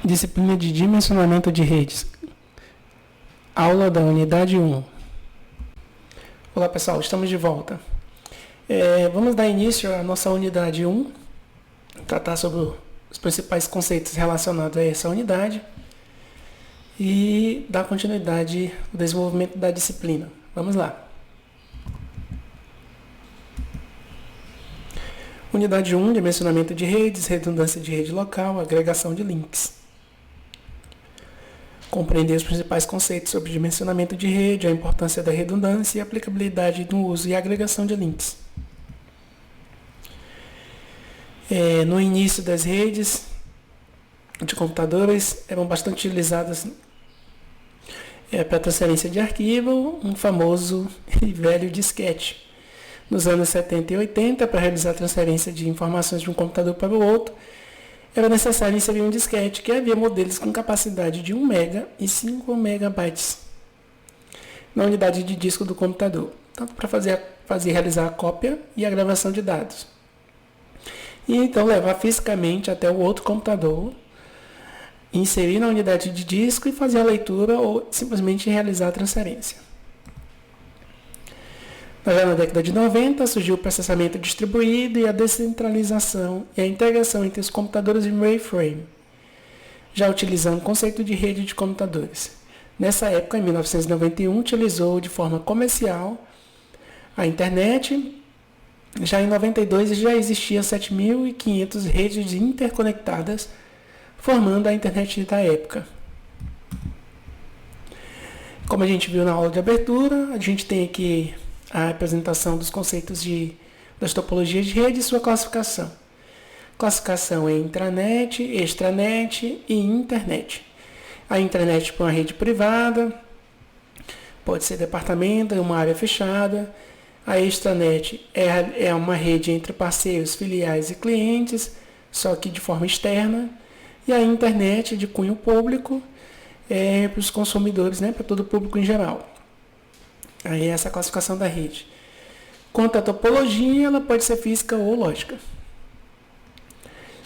Disciplina de dimensionamento de redes. Aula da unidade 1. Olá pessoal, estamos de volta. Vamos dar início à nossa unidade 1, tratar sobre os principais conceitos relacionados a essa unidade e dar continuidade ao desenvolvimento da disciplina. Vamos lá. Unidade 1, dimensionamento de redes, redundância de rede local, agregação de links. Compreender os principais conceitos sobre dimensionamento de rede, a importância da redundância e a aplicabilidade do uso e agregação de links. No início das redes de computadores eram bastante utilizadas para transferência de arquivo, um famoso e velho disquete. Nos anos 70 e 80, para realizar a transferência de informações de um computador para o outro, era necessário inserir um disquete, que havia modelos com capacidade de 1 MB e 5 MB na unidade de disco do computador, tanto para realizar a cópia e a gravação de dados. E então levar fisicamente até o outro computador, inserir na unidade de disco e fazer a leitura ou simplesmente realizar a transferência. Já na década de 90, surgiu o processamento distribuído e a descentralização e a integração entre os computadores em mainframe, já utilizando o conceito de rede de computadores. Nessa época, em 1991, utilizou de forma comercial a internet. Já em 92, já existiam 7.500 redes interconectadas, formando a internet da época. Como a gente viu na aula de abertura, a gente tem aqui a apresentação dos conceitos das topologias de rede e sua classificação. Classificação é intranet, extranet e internet. A intranet para uma rede privada, pode ser departamento, uma área fechada. A extranet é uma rede entre parceiros, filiais e clientes, só que de forma externa. E a internet de cunho público é para os consumidores, para todo o público em geral. Aí essa é a classificação da rede. Quanto à topologia, ela pode ser física ou lógica.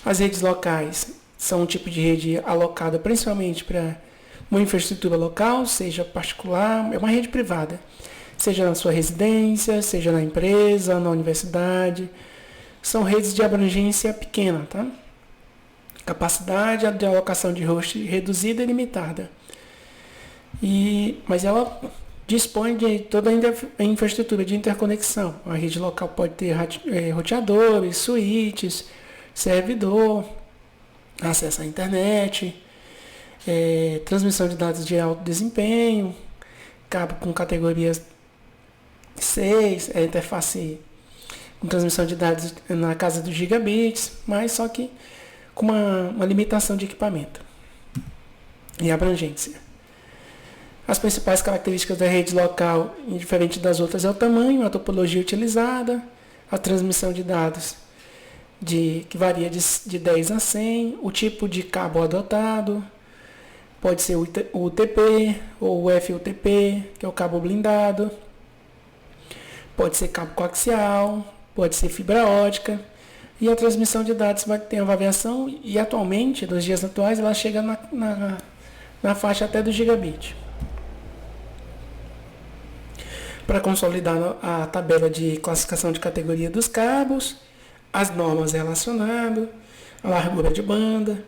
As redes locais são um tipo de rede alocada principalmente para uma infraestrutura local, seja particular, é uma rede privada, seja na sua residência, seja na empresa, na universidade. São redes de abrangência pequena, tá? Capacidade de alocação de host reduzida e limitada. Mas ela dispõe de toda a infraestrutura de interconexão. A rede local pode ter roteadores, switches, servidor, acesso à internet, transmissão de dados de alto desempenho, cabo com categorias 6, interface com transmissão de dados na casa dos gigabits, mas só que com uma limitação de equipamento e abrangência. As principais características da rede local, diferente das outras, é o tamanho, a topologia utilizada, a transmissão de dados que varia de 10 a 100, o tipo de cabo adotado, pode ser o UTP ou o FUTP, que é o cabo blindado, pode ser cabo coaxial, pode ser fibra ótica, e a transmissão de dados vai ter uma variação, e atualmente, nos dias atuais, ela chega na faixa até do gigabit. Para consolidar a tabela de classificação de categoria dos cabos, as normas relacionadas, a largura de banda,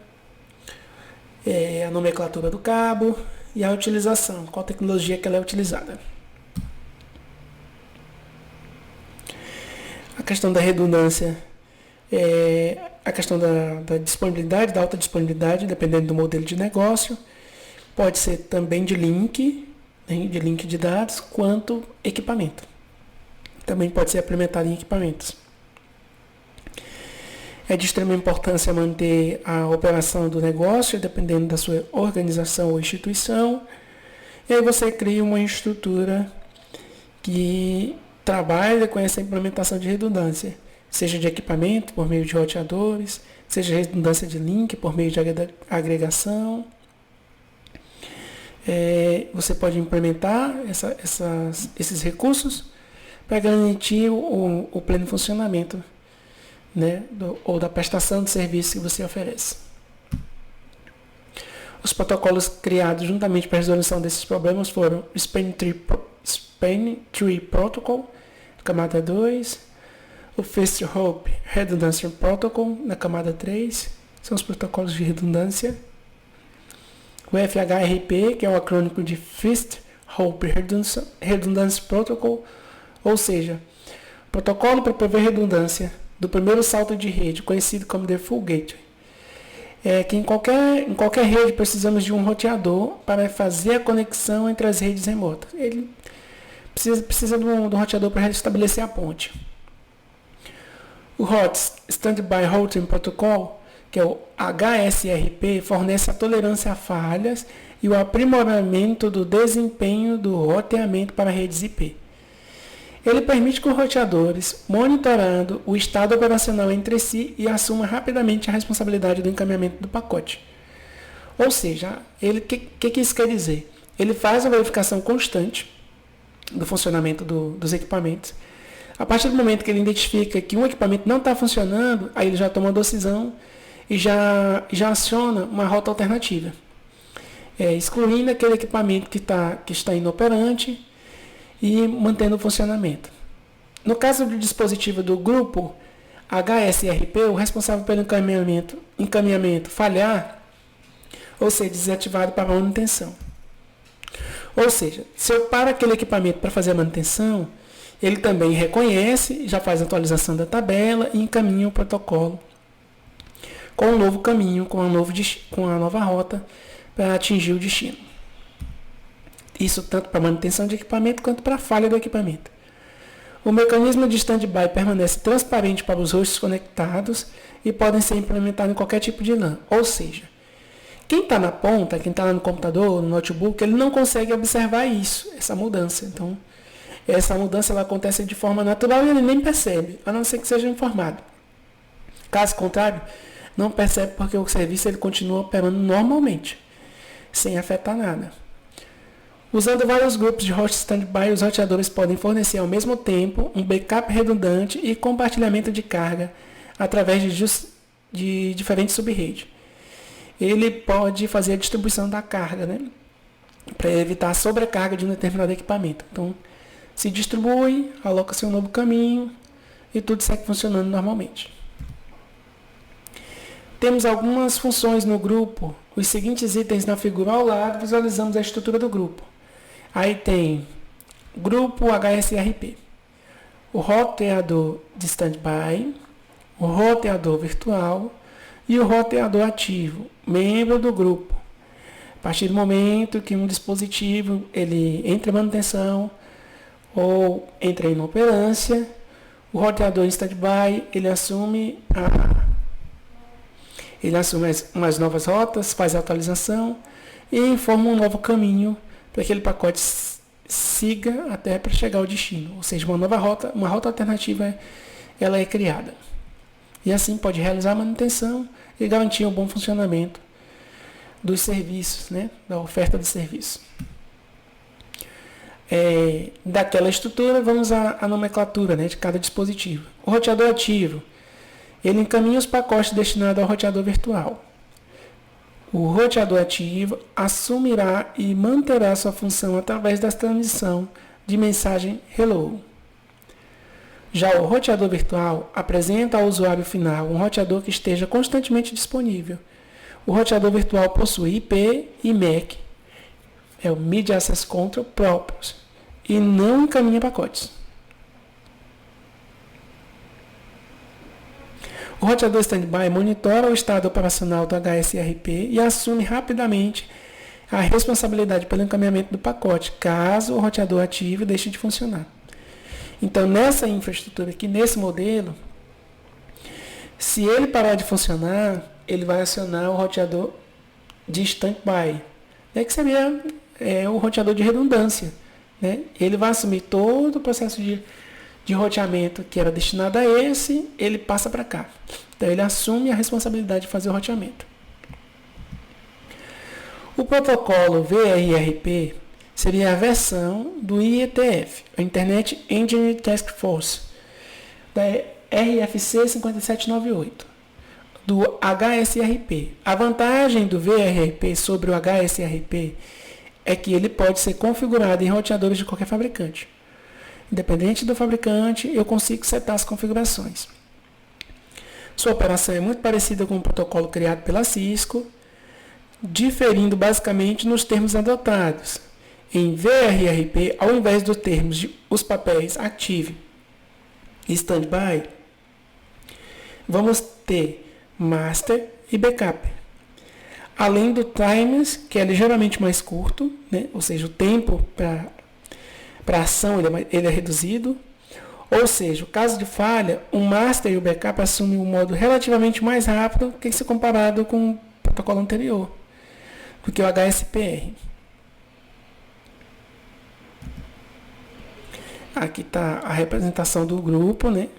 a nomenclatura do cabo e a utilização, qual tecnologia que ela é utilizada. A questão da redundância, a questão da disponibilidade, da alta disponibilidade, dependendo do modelo de negócio, pode ser também de link de dados, quanto equipamento. Também pode ser implementado em equipamentos. É de extrema importância manter a operação do negócio, dependendo da sua organização ou instituição. E aí você cria uma estrutura que trabalha com essa implementação de redundância, seja de equipamento, por meio de roteadores, seja redundância de link, por meio de agregação. Você pode implementar esses recursos para garantir o pleno funcionamento, ou da prestação de serviço que você oferece. Os protocolos criados juntamente para a resolução desses problemas foram o Span Tree Protocol, camada 2, o Fast Hope Redundancy Protocol, na camada 3, são os protocolos de redundância. O FHRP, que é o acrônimo de Fast Hope Redundancy Protocol, ou seja, protocolo para prover redundância do primeiro salto de rede, conhecido como Default Gateway. É que em qualquer rede precisamos de um roteador para fazer a conexão entre as redes remotas. Ele precisa de um roteador para estabelecer a ponte. O Hot Standby Routing Protocol, que é o HSRP, fornece a tolerância a falhas e o aprimoramento do desempenho do roteamento para redes IP. Ele permite que os roteadores, monitorando o estado operacional entre si, e assumam rapidamente a responsabilidade do encaminhamento do pacote. Ou seja, o que isso quer dizer? Ele faz a verificação constante do funcionamento dos equipamentos. A partir do momento que ele identifica que um equipamento não está funcionando, aí ele já toma uma decisão e já aciona uma rota alternativa, excluindo aquele equipamento que está inoperante e mantendo o funcionamento. No caso do dispositivo do grupo HSRP, o responsável pelo encaminhamento falhar ou ser desativado para manutenção. Ou seja, se eu paro aquele equipamento para fazer a manutenção, ele também reconhece, já faz a atualização da tabela e encaminha o protocolo com um novo caminho, com a nova rota para atingir o destino. Isso tanto para manutenção de equipamento quanto para a falha do equipamento. O mecanismo de stand-by permanece transparente para os hosts conectados e podem ser implementados em qualquer tipo de LAN. Ou seja, quem está na ponta, quem está lá no computador, no notebook, ele não consegue observar essa mudança. Então, essa mudança ela acontece de forma natural e ele nem percebe, a não ser que seja informado. Caso contrário, não percebe porque o serviço ele continua operando normalmente, sem afetar nada. Usando vários grupos de host standby, os roteadores podem fornecer ao mesmo tempo um backup redundante e compartilhamento de carga através de diferentes subredes. Ele pode fazer a distribuição da carga, para evitar a sobrecarga de um determinado equipamento. Então, se distribui, aloca-se um novo caminho e tudo segue funcionando normalmente. Temos algumas funções no grupo. Os seguintes itens na figura ao lado, visualizamos a estrutura do grupo. Aí tem grupo HSRP, o roteador de standby, o roteador virtual e o roteador ativo, membro do grupo. A partir do momento que um dispositivo ele entra em manutenção ou entra em inoperância, o roteador em standby ele assume umas novas rotas, faz a atualização e informa um novo caminho para que aquele pacote siga até para chegar ao destino. Ou seja, uma rota alternativa ela é criada. E assim pode realizar a manutenção e garantir um bom funcionamento dos serviços, da oferta de serviço. Daquela estrutura, vamos à nomenclatura de cada dispositivo. O roteador ativo, ele encaminha os pacotes destinados ao roteador virtual. O roteador ativo assumirá e manterá sua função através da transmissão de mensagem Hello. Já o roteador virtual apresenta ao usuário final um roteador que esteja constantemente disponível. O roteador virtual possui IP e MAC, o Media Access Control próprios, e não encaminha pacotes. O roteador standby monitora o estado operacional do HSRP e assume rapidamente a responsabilidade pelo encaminhamento do pacote, caso o roteador ativo deixe de funcionar. Então, nessa infraestrutura aqui, nesse modelo, se ele parar de funcionar, ele vai acionar o roteador de standby, que seria o roteador de redundância. Ele vai assumir todo o processo de roteamento que era destinado a esse, ele passa para cá. Então, ele assume a responsabilidade de fazer o roteamento. O protocolo VRRP seria a versão do IETF, a Internet Engineering Task Force, da RFC 5798. do HSRP. A vantagem do VRRP sobre o HSRP é que ele pode ser configurado em roteadores de qualquer fabricante. Independente do fabricante, eu consigo setar as configurações. Sua operação é muito parecida com o protocolo criado pela Cisco, diferindo basicamente nos termos adotados. Em VRRP, ao invés dos termos de os papéis Active e Standby, vamos ter Master e Backup. Além do Times, que é ligeiramente mais curto, né? Ou seja, o tempo para a ação ele é reduzido. Ou seja, o caso de falha, o Master e o Backup assumem um modo relativamente mais rápido que se comparado com o protocolo anterior, do que o HSPR. Aqui está a representação do grupo, né?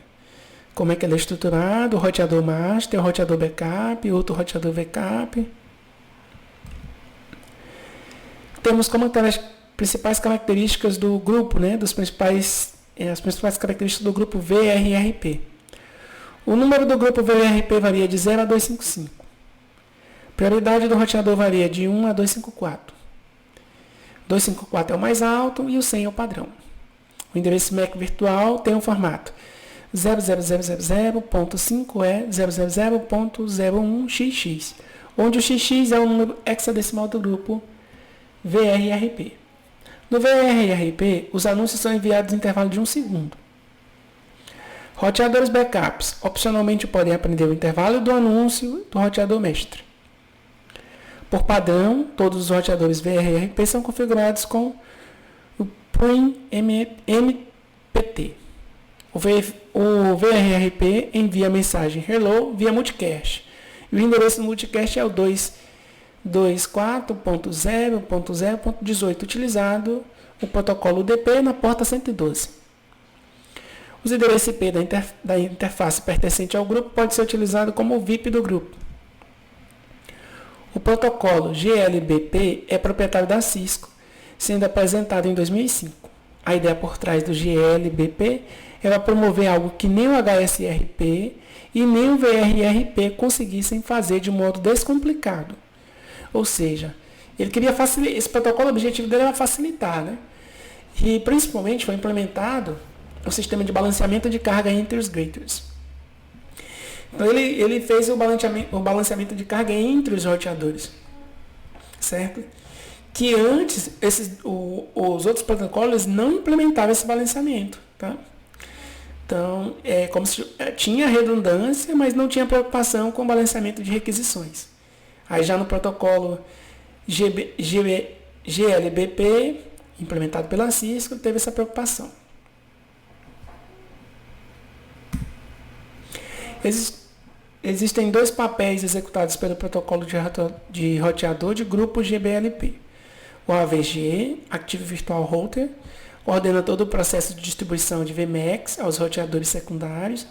Como é que ele é estruturado, o roteador Master, o roteador Backup, outro roteador Backup. Temos como as principais características do grupo, né? As principais características do grupo VRRP. O número do grupo VRRP varia de 0 a 255. Prioridade do roteador varia de 1 a 254. 254 é o mais alto e o 100 é o padrão. O endereço MAC virtual tem um formato 00000.5E000.01xx, onde o xx é o número hexadecimal do grupo VRRP. No VRRP, os anúncios são enviados em intervalo de 1 segundo. Roteadores backups opcionalmente podem aprender o intervalo do anúncio do roteador mestre. Por padrão, todos os roteadores VRRP são configurados com o PRIM MPT. O VRRP envia a mensagem Hello via multicast. E o endereço do multicast é o 224.0.0.18, utilizado o protocolo UDP na porta 112. Os endereços IP da interface pertencente ao grupo pode ser utilizado como VIP do grupo. O protocolo GLBP é proprietário da Cisco, sendo apresentado em 2005. A ideia por trás do GLBP era promover algo que nem o HSRP e nem o VRRP conseguissem fazer de modo descomplicado. Ou seja, ele queria facilitar, esse protocolo, o objetivo dele era facilitar, né? E principalmente foi implementado o sistema de balanceamento de carga entre os gateways. Então ele fez o balanceamento de carga entre os roteadores, certo? Que antes os outros protocolos não implementavam esse balanceamento, tá? Então é como se tinha redundância, mas não tinha preocupação com o balanceamento de requisições. Aí já no protocolo GLBP, implementado pela Cisco, teve essa preocupação. Existem dois papéis executados pelo protocolo de roteador de grupo GBLP. O AVG, Active Virtual Router, ordena todo o processo de distribuição de VMAX aos roteadores secundários,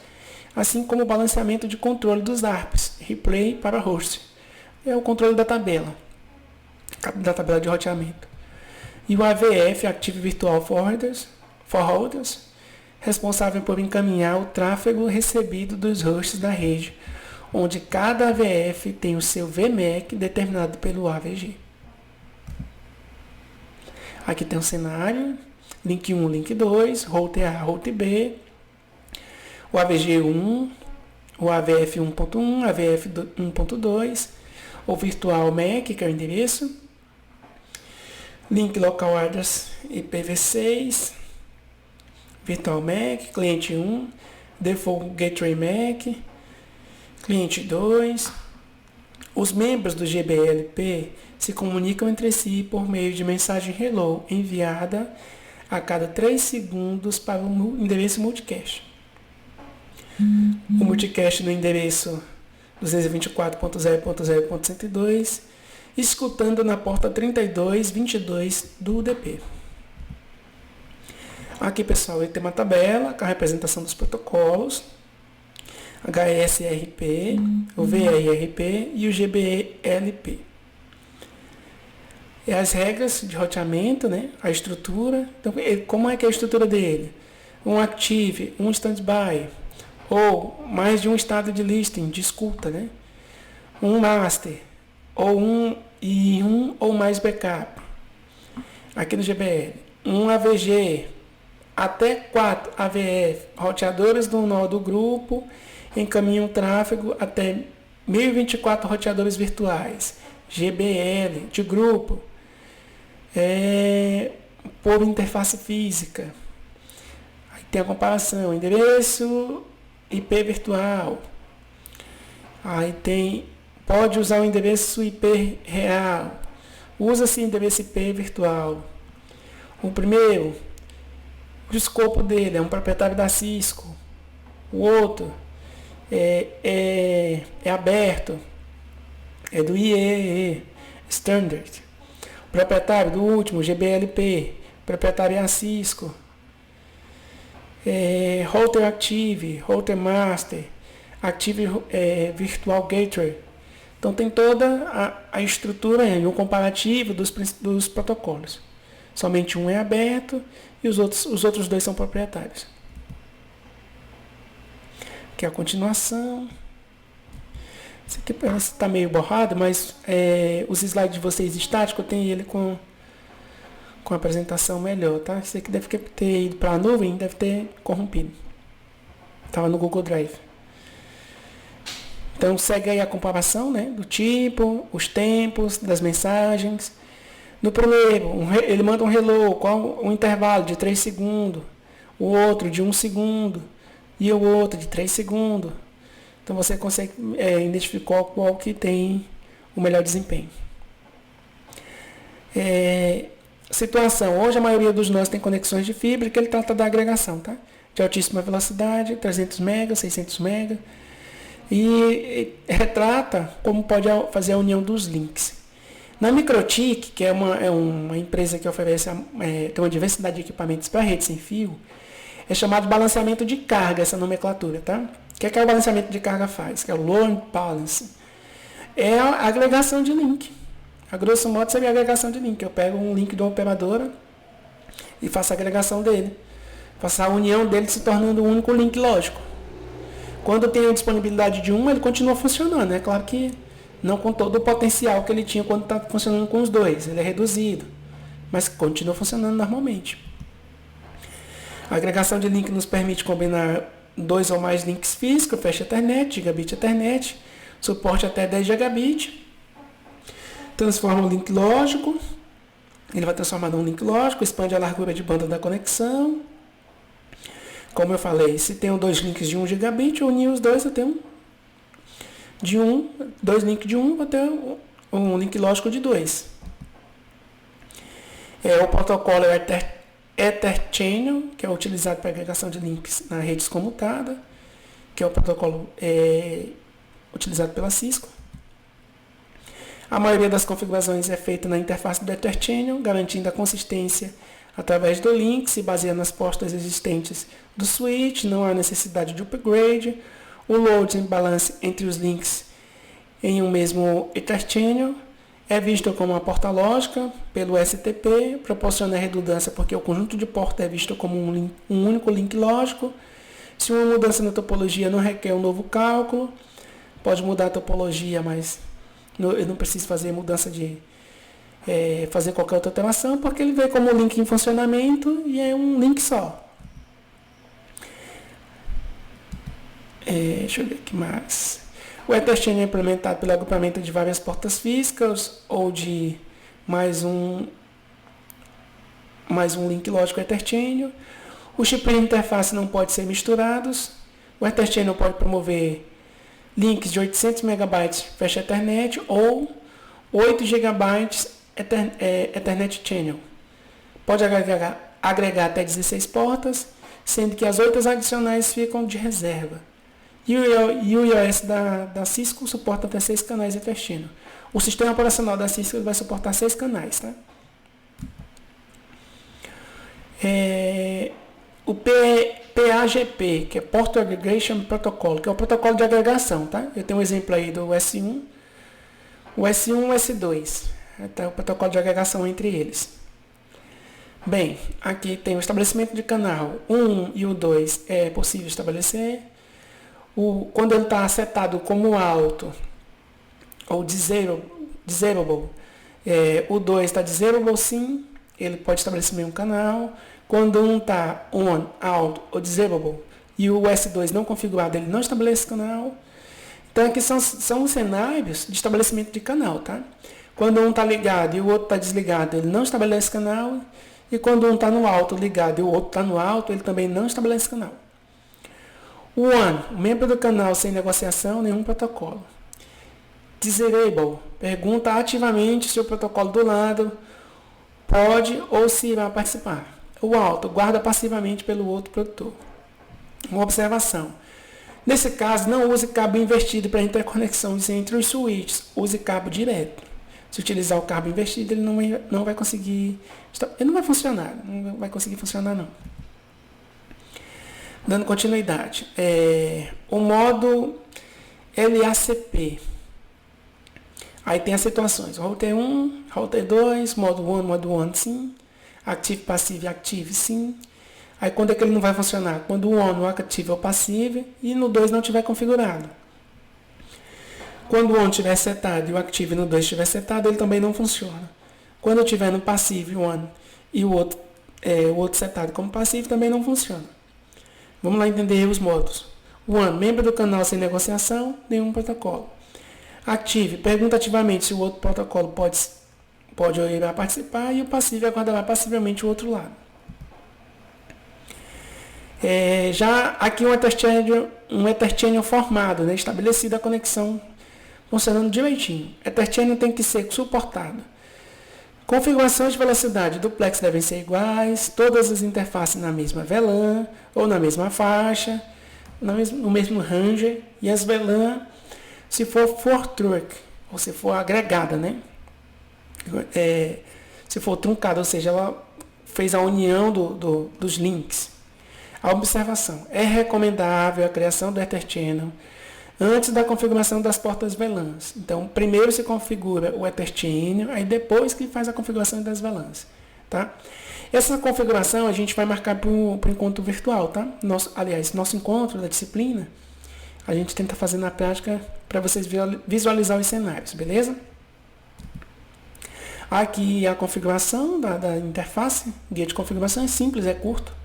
assim como o balanceamento de controle dos ARPs, replay para host. É o controle da tabela de roteamento. E o AVF, Active Virtual Forwarders, responsável por encaminhar o tráfego recebido dos hosts da rede, onde cada AVF tem o seu VMAC determinado pelo AVG. Aqui tem um cenário, link 1, link 2, route A, route B, o AVG1, o AVF 1.1, AVF 1.2, o Virtual MAC, que é o endereço, link Local Address IPv6, Virtual MAC, cliente 1, Default Gateway MAC, cliente 2. Os membros do GBLP se comunicam entre si por meio de mensagem Hello enviada a cada 3 segundos para o endereço multicast. O multicast no endereço 224.0.0.102, escutando na porta 3222 do UDP. Aqui, pessoal, tem uma tabela com a representação dos protocolos, HSRP, o VRRP e o GBLP. E as regras de roteamento, né? A estrutura. Então, como é que é a estrutura dele? Um Active, um Standby, ou mais de um estado de listing, de escuta, né? um master, ou um ou mais backup. Aqui no GBL, um AVG, até 4 AVF, roteadores do nó do grupo, encaminham tráfego até 1024 roteadores virtuais. GBL, de grupo, por interface física. Aí tem a comparação, endereço IP virtual. Aí tem, pode usar o endereço IP real. Usa-se endereço IP virtual. O primeiro, o escopo dele é um proprietário da Cisco. O outro é aberto, é do IEEE Standard. O proprietário do último, GBLP, proprietário é a Cisco. Router Active, Router Master, Active Virtual Gateway. Então tem toda a estrutura e o comparativo dos protocolos. Somente um é aberto e os outros dois são proprietários. Aqui é a continuação. Isso aqui parece que está meio borrado, mas os slides de vocês estáticos, eu tenho ele com a apresentação melhor, tá? Isso aqui deve ter ido para a nuvem, deve ter corrompido. Estava no Google Drive. Então segue aí a comparação, né, do tipo, os tempos das mensagens. No primeiro, ele manda um hello, qual um intervalo de 3 segundos, o outro de 1 segundo e o outro de 3 segundos. Então você consegue identificar qual que tem o melhor desempenho. Situação, hoje a maioria dos nós tem conexões de fibra, que ele trata da agregação, tá? De altíssima velocidade, 300 MB, 600 MB. E retrata como pode fazer a união dos links. Na Microtik, que é uma empresa que oferece tem uma diversidade de equipamentos para rede sem fio, é chamado balanceamento de carga, essa nomenclatura, tá? O que é o balanceamento de carga faz? Que é o load balance. É a agregação de link. A grosso modo seria a agregação de link. Eu pego um link de uma operadora e faço a agregação dele. Faço a união dele se tornando um único link lógico. Quando tem a disponibilidade de ele continua funcionando. É claro que não com todo o potencial que ele tinha quando está funcionando com os dois. Ele é reduzido, mas continua funcionando normalmente. A agregação de link nos permite combinar 2 ou mais links físicos, Fast Ethernet, Gigabit Ethernet, suporte até 10 Gigabit. Transforma o link lógico. Ele vai transformar num link lógico, expande a largura de banda da conexão. Como eu falei, se tenho 2 links de 1 gigabit, eu uni os dois, eu tenho 2 links de 1, vou ter um link lógico de 2. O protocolo é o Etherchannel, que é utilizado para agregação de links na rede descomutada, que é o protocolo utilizado pela Cisco. A maioria das configurações é feita na interface do Etherchannel, garantindo a consistência através do link, se baseia nas portas existentes do switch, não há necessidade de upgrade. O load and balance entre os links em um mesmo Etherchannel é visto como uma porta lógica pelo STP, proporciona redundância porque o conjunto de portas é visto como um único link lógico. Se uma mudança na topologia não requer um novo cálculo, pode mudar a topologia, mas eu não preciso fazer mudança de fazer qualquer outra alteração, porque ele vem como link em funcionamento e é um link só. Deixa eu ver aqui mais. O Etherchannel é implementado pelo agrupamento de várias portas físicas ou de mais um link lógico Etherchannel. Os chips de interface não podem ser misturados. O Etherchannel pode promover links de 800 MB Fast Ethernet ou 8 GB Ethernet Channel. Pode agregar até 16 portas, sendo que as 8 adicionais ficam de reserva. E o iOS da Cisco suporta até 6 canais Etherchannel. O sistema operacional da Cisco vai suportar 6 canais. Tá? O PAGP, que é Port Aggregation Protocol, que é o protocolo de agregação. Tá? Eu tenho um exemplo aí do S1, o S1 e o S2. Então, o protocolo de agregação entre eles. Bem, aqui tem o estabelecimento de canal 1 e o 2 é possível estabelecer. Quando ele está setado como alto, ou disable. O 2 está disable sim, ele pode estabelecer mesmo canal. Quando um está on, out ou disable e o S2 não configurado, ele não estabelece canal. Então aqui são os cenários de estabelecimento de canal, tá? Quando um está ligado e o outro está desligado, ele não estabelece canal. E quando um está no alto ligado e o outro está no alto, ele também não estabelece canal. O one, membro do canal sem negociação, nenhum protocolo. Disable, pergunta ativamente se o protocolo do lado pode ou se irá participar. O alto, guarda passivamente pelo outro produtor. Uma observação. Nesse caso, não use cabo invertido para interconexões entre os switches. Use cabo direto. Se utilizar o cabo invertido, ele não vai conseguir... Ele não vai funcionar. Não vai conseguir funcionar, não. Dando continuidade. O modo LACP. Aí tem as situações. Router 1, Router 2, modo 1, modo 1, sim. Active, passive, active, sim. Aí quando é que ele não vai funcionar? Quando o on, o active ou passive e no 2 não estiver configurado. Quando o on estiver setado e o active no 2 estiver setado, ele também não funciona. Quando estiver no passive, o on, e o outro setado como passive, também não funciona. Vamos lá entender os modos. O on, membro do canal sem negociação, nenhum protocolo. Active, pergunta ativamente se o outro protocolo pode ou irá participar, e o passive aguardará passivamente o outro lado. Já aqui um Ether Channel formado, né, estabelecida a conexão funcionando direitinho. Ether Channel tem que ser suportado. Configurações de velocidade duplex devem ser iguais, todas as interfaces na mesma VLAN ou na mesma faixa, no mesmo ranger, e as VLAN, se for truck, ou se for agregada, né? Se for truncada, ou seja, ela fez a união dos links. A observação. É recomendável a criação do Ether Channel antes da configuração das portas VLANs. Então, primeiro se configura o Ether Channel, aí depois que faz a configuração das VLANs. Tá? Essa configuração a gente vai marcar para o encontro virtual. Tá? Nosso encontro da disciplina, a gente tenta fazer na prática para vocês visualizar os cenários, beleza? Aqui a configuração da interface, guia de configuração é simples, é curto.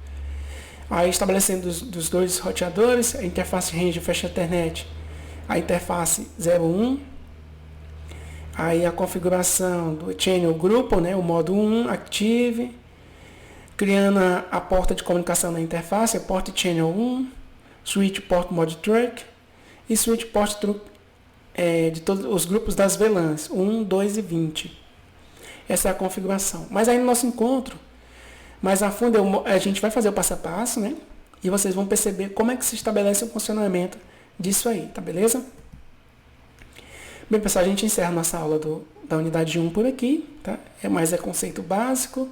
Aí estabelecendo dos dois roteadores, a interface range fecha a internet, a interface 01. Aí a configuração do channel grupo, né, o modo 1, active. Criando a porta de comunicação na interface, port channel 1, switch port mod truck e switch port truck de todos os grupos das VLANs, 1, 2 e 20. Essa é a configuração. Mas aí no nosso encontro, mais a fundo, a gente vai fazer o passo a passo, né? E vocês vão perceber como é que se estabelece o funcionamento disso aí, tá beleza? Bem, pessoal, a gente encerra nossa aula da unidade 1 por aqui, tá? É conceito básico.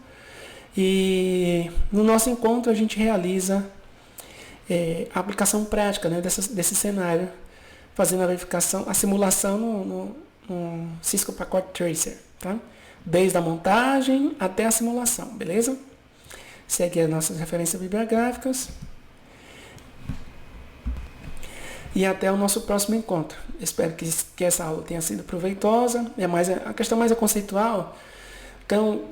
E no nosso encontro a gente realiza a aplicação prática, né, desse cenário, fazendo a verificação, a simulação no Cisco Packet Tracer, tá? Desde a montagem até a simulação, beleza? Segue as nossas referências bibliográficas. E até o nosso próximo encontro. Espero que essa aula tenha sido proveitosa. A questão mais é conceitual. Então,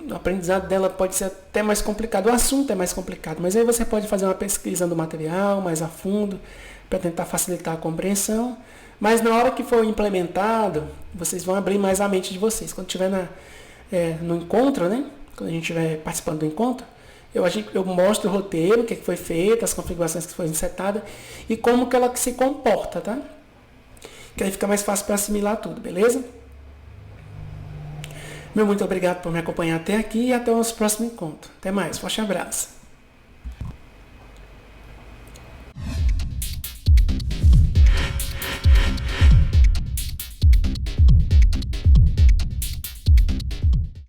o aprendizado dela pode ser até mais complicado. O assunto é mais complicado, mas aí você pode fazer uma pesquisa do material mais a fundo para tentar facilitar a compreensão. Mas na hora que for implementado, vocês vão abrir mais a mente de vocês. Quando estiver no encontro, né? Quando a gente estiver participando do encontro, eu mostro o roteiro, o que foi feito, as configurações que foram setadas e como que ela se comporta, tá? Que aí fica mais fácil para assimilar tudo, beleza? Muito obrigado por me acompanhar até aqui e até o nosso próximo encontro. Até mais, forte abraço.